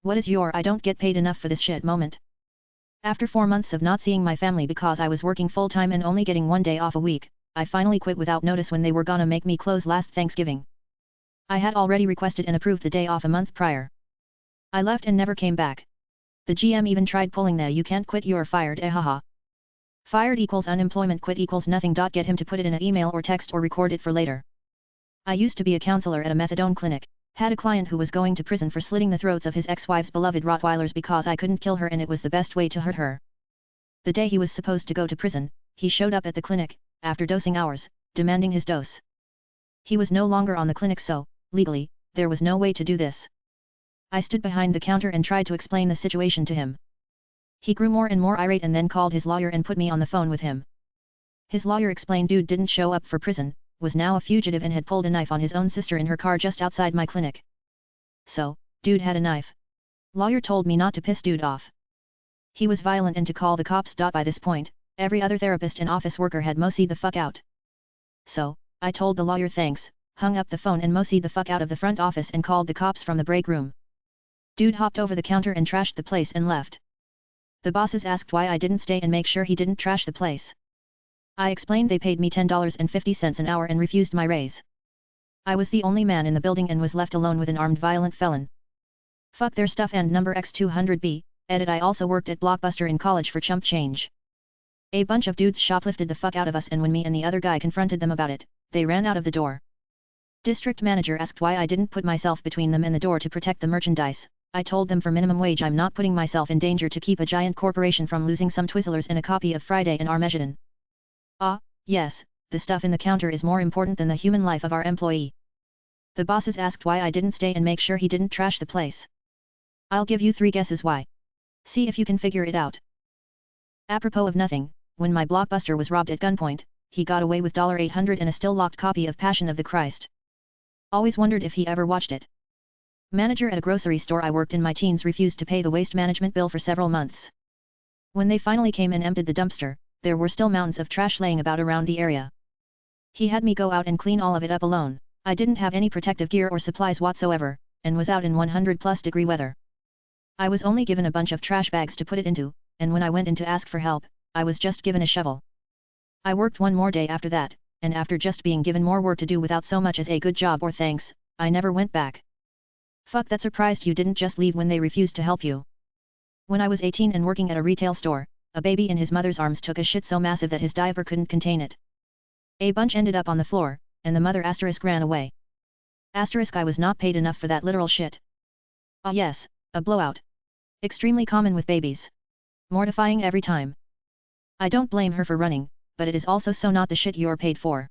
What is your I don't get paid enough for this shit moment? After 4 months of not seeing my family because I was working full-time and only getting 1 day off a week, I finally quit without notice when they were gonna make me close last Thanksgiving. I had already requested and approved the day off a month prior. I left and never came back. The GM even tried pulling the "you can't quit, you're fired" haha. Fired equals unemployment, quit equals nothing. Get him to put it in an email or text or record it for later. I used to be a counselor at a methadone clinic, had a client who was going to prison for slitting the throats of his ex-wife's beloved Rottweilers because I couldn't kill her and it was the best way to hurt her. The day he was supposed to go to prison, he showed up at the clinic, after dosing hours, demanding his dose. He was no longer on the clinic, so, legally, there was no way to do this. I stood behind the counter and tried to explain the situation to him. He grew more and more irate and then called his lawyer and put me on the phone with him. His lawyer explained dude didn't show up for prison, was now a fugitive and had pulled a knife on his own sister in her car just outside my clinic. So, dude had a knife. Lawyer told me not to piss dude off. He was violent and to call the cops. By this point, every other therapist and office worker had moseyed the fuck out. So, I told the lawyer thanks, hung up the phone and moseyed the fuck out of the front office and called the cops from the break room. Dude hopped over the counter and trashed the place and left. The bosses asked why I didn't stay and make sure he didn't trash the place. I explained they paid me $10.50 an hour and refused my raise. I was the only man in the building and was left alone with an armed violent felon. Fuck their stuff. And number X200B, edit. I also worked at Blockbuster in college for chump change. A bunch of dudes shoplifted the fuck out of us and when me and the other guy confronted them about it, they ran out of the door. District manager asked why I didn't put myself between them and the door to protect the merchandise. I told them for minimum wage I'm not putting myself in danger to keep a giant corporation from losing some Twizzlers and a copy of Friday and Armageddon. Ah, yes, the stuff in the counter is more important than the human life of our employee. The bosses asked why I didn't stay and make sure he didn't trash the place. I'll give you 3 guesses why. See if you can figure it out. Apropos of nothing, when my Blockbuster was robbed at gunpoint, he got away with $800 and a still locked copy of Passion of the Christ. Always wondered if he ever watched it. Manager at a grocery store I worked in my teens refused to pay the waste management bill for several months. When they finally came and emptied the dumpster, there were still mountains of trash laying about around the area. He had me go out and clean all of it up alone. I didn't have any protective gear or supplies whatsoever, and was out in 100+ degree weather. I was only given a bunch of trash bags to put it into, and when I went in to ask for help, I was just given a shovel. I worked one more day after that, and after just being given more work to do without so much as a good job or thanks, I never went back. Fuck that. Surprised you didn't just leave when they refused to help you. When I was 18 and working at a retail store, a baby in his mother's arms took a shit so massive that his diaper couldn't contain it. A bunch ended up on the floor, and the mother *ran away. I was not paid enough for that literal shit. Ah yes, a blowout. Extremely common with babies. Mortifying every time. I don't blame her for running, but it is also so not the shit you're paid for.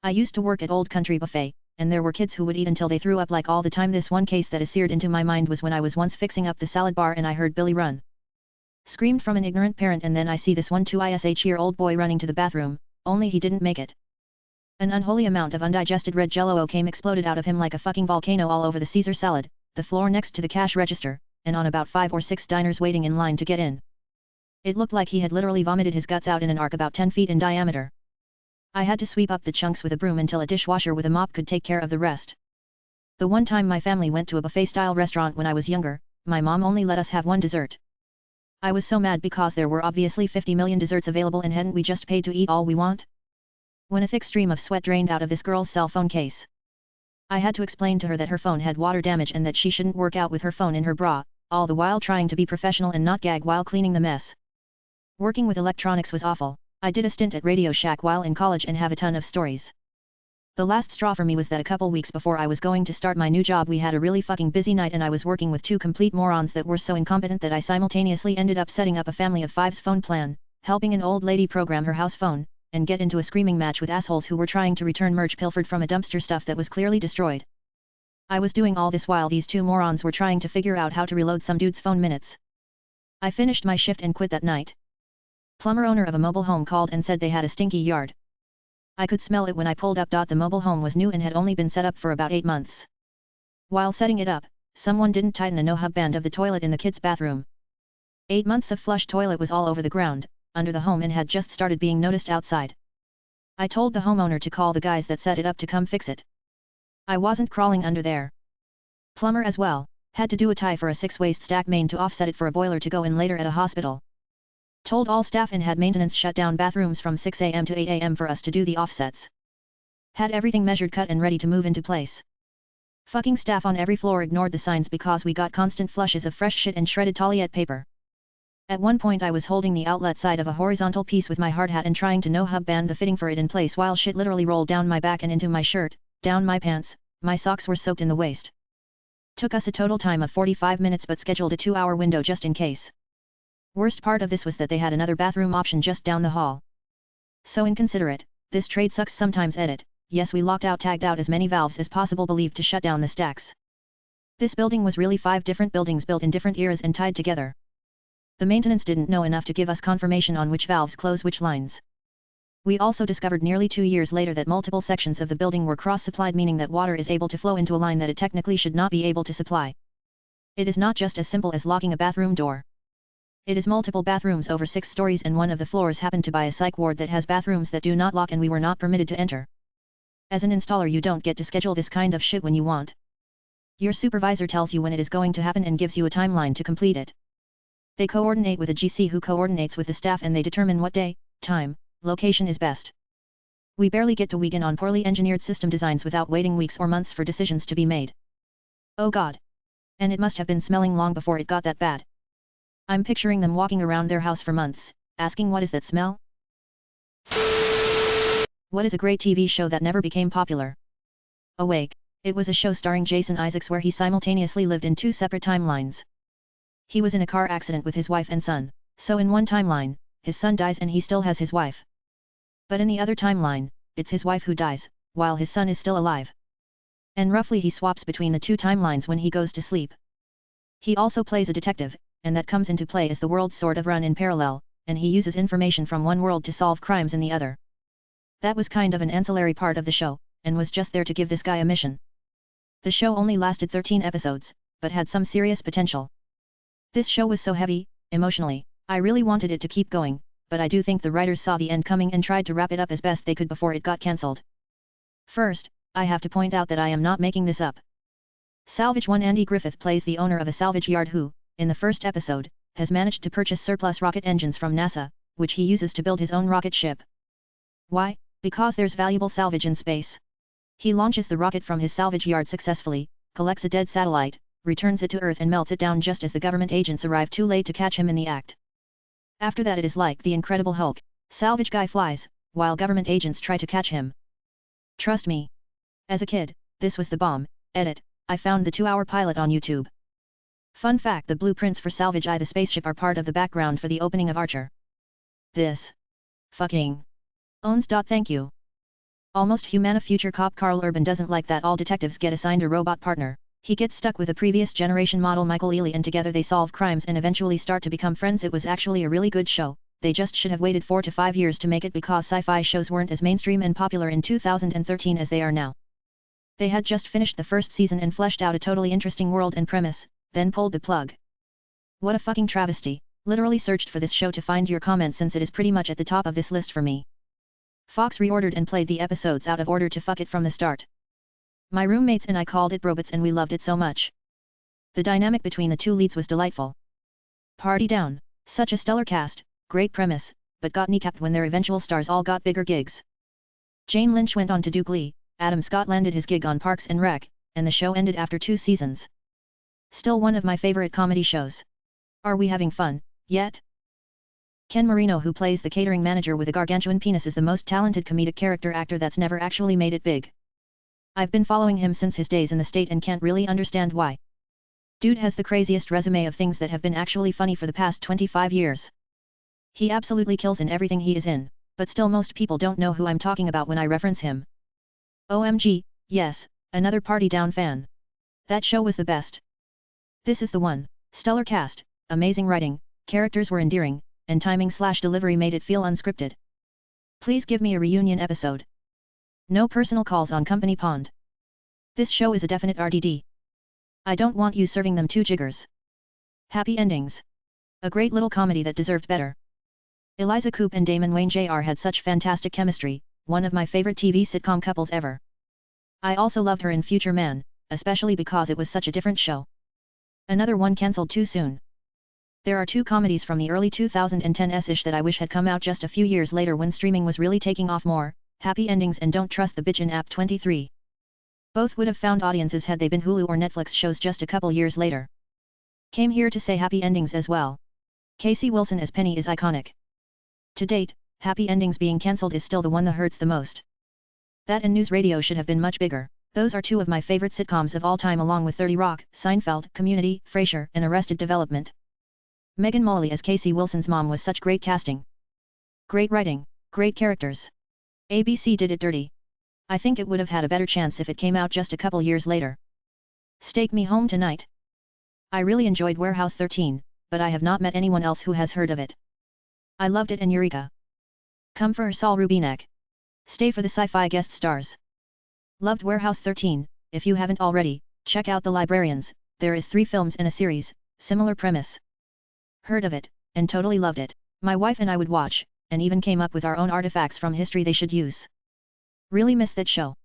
I used to work at Old Country Buffet, and there were kids who would eat until they threw up like all the time. This one case that is seared into my mind was when I was once fixing up the salad bar and I heard Billy run. Screamed from an ignorant parent, and then I see this 1-2-ish-year-old boy running to the bathroom, only he didn't make it. An unholy amount of undigested red jello came exploded out of him like a fucking volcano all over the Caesar salad, the floor next to the cash register, and on about 5 or 6 diners waiting in line to get in. It looked like he had literally vomited his guts out in an arc about 10 feet in diameter. I had to sweep up the chunks with a broom until a dishwasher with a mop could take care of the rest. The one time my family went to a buffet-style restaurant when I was younger, my mom only let us have one dessert. I was so mad because there were obviously 50 million desserts available, and hadn't we just paid to eat all we want? When a thick stream of sweat drained out of this girl's cell phone case. I had to explain to her that her phone had water damage and that she shouldn't work out with her phone in her bra, all the while trying to be professional and not gag while cleaning the mess. Working with electronics was awful. I did a stint at Radio Shack while in college and have a ton of stories. The last straw for me was that a couple weeks before I was going to start my new job we had a really fucking busy night and I was working with 2 complete morons that were so incompetent that I simultaneously ended up setting up a family of 5's phone plan, helping an old lady program her house phone, and get into a screaming match with assholes who were trying to return merch pilfered from a dumpster, stuff that was clearly destroyed. I was doing all this while these 2 morons were trying to figure out how to reload some dude's phone minutes. I finished my shift and quit that night. Plumber owner of a mobile home called and said they had a stinky yard. I could smell it when I pulled up. The mobile home was new and had only been set up for about 8 months. While setting it up, someone didn't tighten a no-hub band of the toilet in the kids' bathroom. 8 months of flush toilet was all over the ground, under the home, and had just started being noticed outside. I told the homeowner to call the guys that set it up to come fix it. I wasn't crawling under there. Plumber as well, Had to do a tie for a 6-waist stack main to offset it for a boiler to go in later at a hospital. Told all staff and had maintenance shut down bathrooms from 6 am to 8 am for us to do the offsets. Had everything measured, cut and ready to move into place. Fucking staff on every floor ignored the signs because we got constant flushes of fresh shit and shredded toilet paper. At one point I was holding the outlet side of a horizontal piece with my hard hat and trying to no-hub band the fitting for it in place while shit literally rolled down my back and into my shirt, down my pants, my socks were soaked in the waist. Took us a total time of 45 minutes but scheduled a 2-hour window just in case. Worst part of this was that they had another bathroom option just down the hall. So inconsiderate, this trade sucks sometimes. Edit. Yes, we tagged out as many valves as possible believed to shut down the stacks. This building was really 5 different buildings built in different eras and tied together. The maintenance didn't know enough to give us confirmation on which valves close which lines. We also discovered nearly 2 years later that multiple sections of the building were cross-supplied, meaning that water is able to flow into a line that it technically should not be able to supply. It is not just as simple as locking a bathroom door. It is multiple bathrooms over 6 stories and one of the floors happened to buy a psych ward that has bathrooms that do not lock and we were not permitted to enter. As an installer you don't get to schedule this kind of shit when you want. Your supervisor tells you when it is going to happen and gives you a timeline to complete it. They coordinate with a GC who coordinates with the staff and they determine what day, time, location is best. We barely get to weaken on poorly engineered system designs without waiting weeks or months for decisions to be made. Oh god. And it must have been smelling long before it got that bad. I'm picturing them walking around their house for months, asking what is that smell? What is a great TV show that never became popular? Awake. It was a show starring Jason Isaacs where he simultaneously lived in 2 separate timelines. He was in a car accident with his wife and son, so in one timeline, his son dies and he still has his wife. But in the other timeline, it's his wife who dies, while his son is still alive. And roughly he swaps between the 2 timelines when he goes to sleep. He also plays a detective, and that comes into play as the worlds sort of run in parallel, and he uses information from one world to solve crimes in the other. That was kind of an ancillary part of the show, and was just there to give this guy a mission. The show only lasted 13 episodes, but had some serious potential. This show was so heavy, emotionally, I really wanted it to keep going, but I do think the writers saw the end coming and tried to wrap it up as best they could before it got cancelled. First, I have to point out that I am not making this up. Salvage 1 Andy Griffith plays the owner of a salvage yard who, in the first episode, has managed to purchase surplus rocket engines from NASA, which he uses to build his own rocket ship. Why? Because there's valuable salvage in space. He launches the rocket from his salvage yard successfully, collects a dead satellite, returns it to Earth and melts it down just as the government agents arrive too late to catch him in the act. After that it is like the Incredible Hulk, salvage guy flies, while government agents try to catch him. Trust me. As a kid, this was the bomb. Edit. I found the 2-hour pilot on YouTube. Fun fact: the blueprints for Salvage I the spaceship are part of the background for the opening of Archer. This fucking owns. Thank you. Almost Humana future cop Carl Urban doesn't like that all detectives get assigned a robot partner. He gets stuck with a previous generation model Michael Ealy and together they solve crimes and eventually start to become friends. It was actually a really good show. They just should have waited 4 to 5 years to make it because sci-fi shows weren't as mainstream and popular in 2013 as they are now. They had just finished the first season and fleshed out a totally interesting world and premise, then pulled the plug. What a fucking travesty. Literally searched for this show to find your comments since it is pretty much at the top of this list for me. Fox reordered and played the episodes out of order to fuck it from the start. My roommates and I called it Brobots and we loved it so much. The dynamic between the 2 leads was delightful. Party down. Such a stellar cast, great premise, but got kneecapped when their eventual stars all got bigger gigs. Jane Lynch went on to do Glee, Adam Scott landed his gig on Parks and Rec, and the show ended after 2 seasons. Still one of my favorite comedy shows. Are we having fun, yet? Ken Marino, who plays the catering manager with a gargantuan penis, is the most talented comedic character actor that's never actually made it big. I've been following him since his days in the state and can't really understand why. Dude has the craziest resume of things that have been actually funny for the past 25 years. He absolutely kills in everything he is in, but still most people don't know who I'm talking about when I reference him. OMG, yes, another Party Down fan. That show was the best. This is the one. Stellar cast, amazing writing, characters were endearing, and timing/delivery made it feel unscripted. Please give me a reunion episode. No personal calls on Company Pond. This show is a definite RDD. I don't want you serving them 2 jiggers. Happy endings. A great little comedy that deserved better. Eliza Coupe and Damon Wayne Jr. had such fantastic chemistry, one of my favorite TV sitcom couples ever. I also loved her in Future Man, especially because it was such a different show. Another one cancelled too soon. There are two comedies from the early 2010s-ish that I wish had come out just a few years later when streaming was really taking off more, Happy Endings and Don't Trust the Bitch in App 23. Both would have found audiences had they been Hulu or Netflix shows just a couple years later. Came here to say Happy Endings as well. Casey Wilson as Penny is iconic. To date, Happy Endings being cancelled is still the one that hurts the most. That and News Radio should have been much bigger. Those are two of my favorite sitcoms of all time along with 30 Rock, Seinfeld, Community, Frasier, and Arrested Development. Megan Mullally as Casey Wilson's mom was such great casting. Great writing, great characters. ABC did it dirty. I think it would have had a better chance if it came out just a couple years later. Take Me Home Tonight. I really enjoyed Warehouse 13, but I have not met anyone else who has heard of it. I loved it and Eureka. Come for her Saul Rubinek. Stay for the sci-fi guest stars. Loved Warehouse 13, if you haven't already, check out The Librarians, there is 3 films and a series, similar premise. Heard of it, and totally loved it. My wife and I would watch, and even came up with our own artifacts from history they should use. Really miss that show.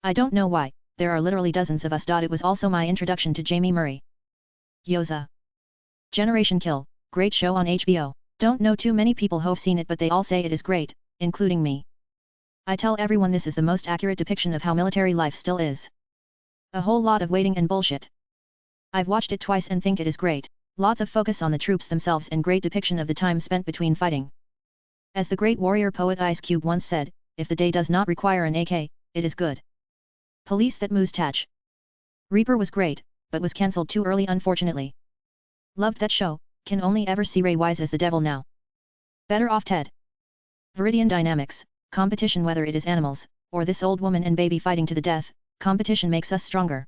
I don't know why, there are literally dozens of us. It was also my introduction to Jamie Murray. Yoza. Generation Kill, great show on HBO. Don't know too many people who've seen it but they all say it is great, including me. I tell everyone this is the most accurate depiction of how military life still is. A whole lot of waiting and bullshit. I've watched it twice and think it is great. Lots of focus on the troops themselves and great depiction of the time spent between fighting. As the great warrior poet Ice Cube once said, if the day does not require an AK, it is good. Police That Mustache. Reaper was great, but was cancelled too early unfortunately. Loved that show, can only ever see Ray Wise as the devil now. Better Off Ted. Viridian Dynamics, competition whether it is animals, or this old woman and baby fighting to the death, competition makes us stronger.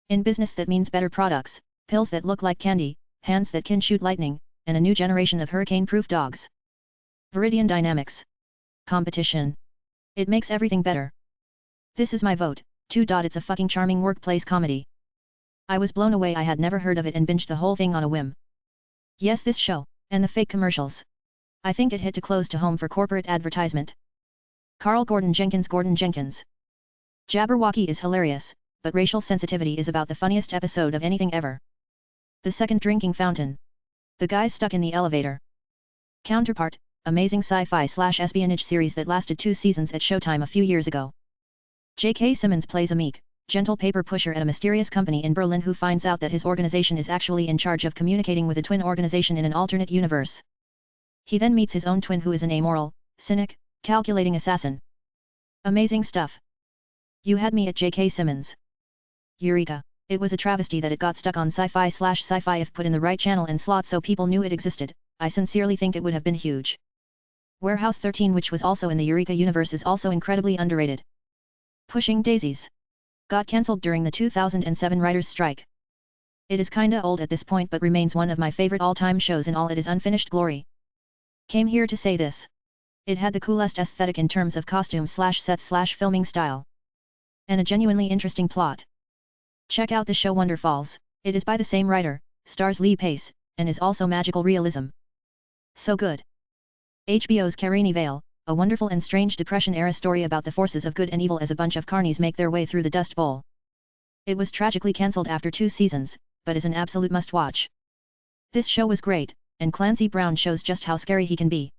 In business that means better products, pills that look like candy, hands that can shoot lightning, and a new generation of hurricane-proof dogs. Viridian Dynamics. Competition. It makes everything better. This is my vote, 2. It's a fucking charming workplace comedy. I was blown away. I had never heard of it and binged the whole thing on a whim. Yes, this show, and the fake commercials. I think it hit too close to home for corporate advertisement. Carl Gordon Jenkins. Jabberwocky is hilarious, but racial sensitivity is about the funniest episode of anything ever. The Second Drinking Fountain. The Guys Stuck in the Elevator. Counterpart, amazing sci-fi/espionage series that lasted 2 seasons at Showtime a few years ago. J.K. Simmons plays a meek, gentle paper pusher at a mysterious company in Berlin who finds out that his organization is actually in charge of communicating with a twin organization in an alternate universe. He then meets his own twin who is an amoral, cynic, calculating assassin. Amazing stuff. You had me at J.K. Simmons. Eureka. It was a travesty that it got stuck on sci-fi if put in the right channel and slot so people knew it existed. I sincerely think it would have been huge. Warehouse 13, which was also in the Eureka universe, is also incredibly underrated. Pushing Daisies. Got cancelled during the 2007 writers' strike. It is kinda old at this point but remains one of my favorite all-time shows in all its unfinished glory. Came here to say this. It had the coolest aesthetic in terms of costume/set/filming style. And a genuinely interesting plot. Check out the show Wonder Falls. It is by the same writer, stars Lee Pace, and is also magical realism. So good. HBO's Careeney Vale, a wonderful and strange Depression-era story about the forces of good and evil as a bunch of carnies make their way through the Dust Bowl. It was tragically cancelled after 2 seasons, but is an absolute must-watch. This show was great, and Clancy Brown shows just how scary he can be.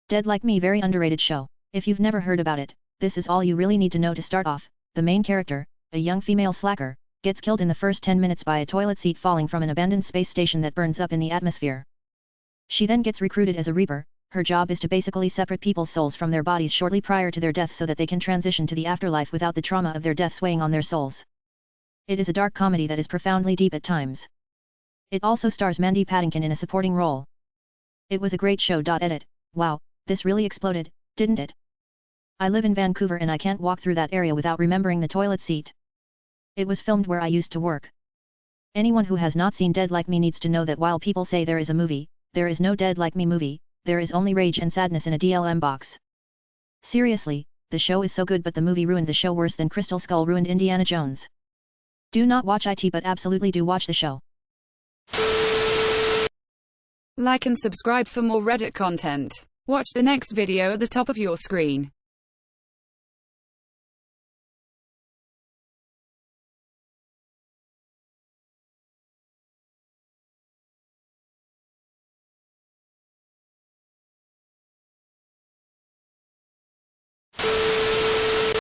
Dead Like Me, very underrated show. If you've never heard about it, this is all you really need to know to start off. The main character, a young female slacker, gets killed in the first 10 minutes by a toilet seat falling from an abandoned space station that burns up in the atmosphere. She then gets recruited as a Reaper. Her job is to basically separate people's souls from their bodies shortly prior to their death so that they can transition to the afterlife without the trauma of their death weighing on their souls. It is a dark comedy that is profoundly deep at times. It also stars Mandy Patinkin in a supporting role. It was a great show. Edit. Wow, this really exploded, didn't it? I live in Vancouver and I can't walk through that area without remembering the toilet seat. It was filmed where I used to work. Anyone who has not seen Dead Like Me needs to know that while people say there is a movie, there is no Dead Like Me movie, there is only rage and sadness in a DLM box. Seriously, the show is so good but the movie ruined the show worse than Crystal Skull ruined Indiana Jones. Do not watch it but absolutely do watch the show. Like and subscribe for more Reddit content. Watch the next video at the top of your screen.